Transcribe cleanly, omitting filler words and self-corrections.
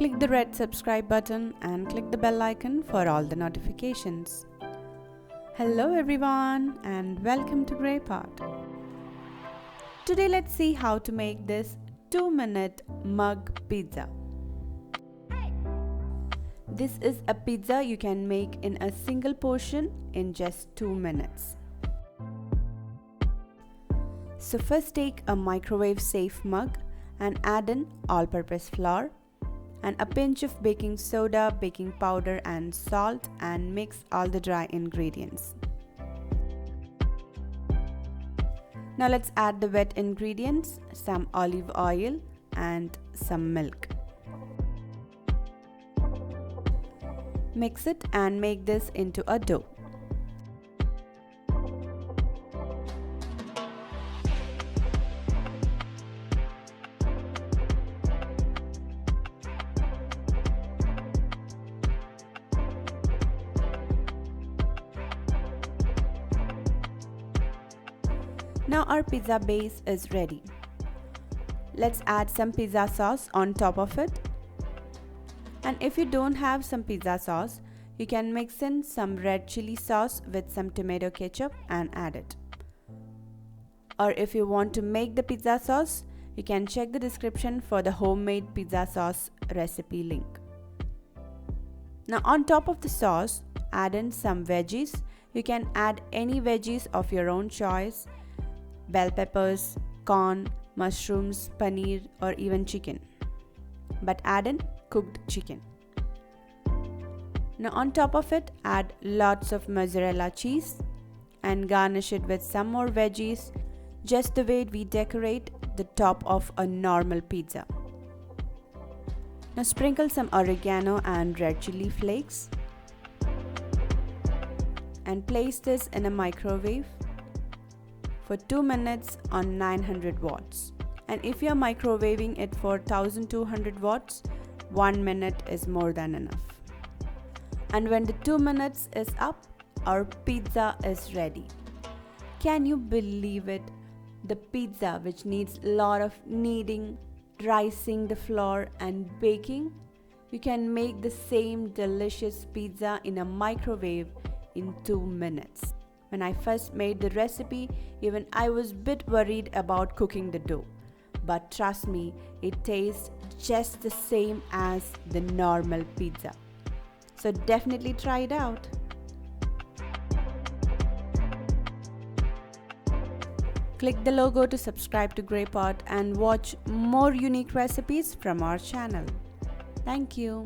Click the red subscribe button and click the bell icon for all the notifications. Hello everyone and welcome to Grey Pot. Today let's see how to make this 2-minute mug pizza. This is a pizza you can make in a single portion in just 2 minutes. So first take a microwave safe mug and add in all-purpose flour and a pinch of baking soda, baking powder and salt and mix all the dry ingredients. Now let's add the wet ingredients, some olive oil and some milk. Mix it and make this into a dough. Now our pizza base is ready. Let's add some pizza sauce on top of it. And if you don't have some pizza sauce, you can mix in some red chili sauce with some tomato ketchup and add it. Or if you want to make the pizza sauce, you can check the description for the homemade pizza sauce recipe link. Now on top of the sauce, add in some veggies. You can add any veggies of your own choice. Bell peppers, corn, mushrooms, paneer or even chicken. But add in cooked chicken. Now on top of it, add lots of mozzarella cheese and garnish it with some more veggies, just the way we decorate the top of a normal pizza. Now sprinkle some oregano and red chili flakes and place this in a microwave for 2 minutes on 900 watts. And if you are microwaving it for 1200 watts, 1 minute is more than enough. And when the 2 minutes is up, our pizza is ready. Can you believe it? The pizza which needs a lot of kneading, rising the flour and baking, you can make the same delicious pizza in a microwave in 2 minutes. When I first made the recipe, even I was a bit worried about cooking the dough. But trust me, it tastes just the same as the normal pizza. So definitely try it out. Click the logo to subscribe to Grey Pot and watch more unique recipes from our channel. Thank you.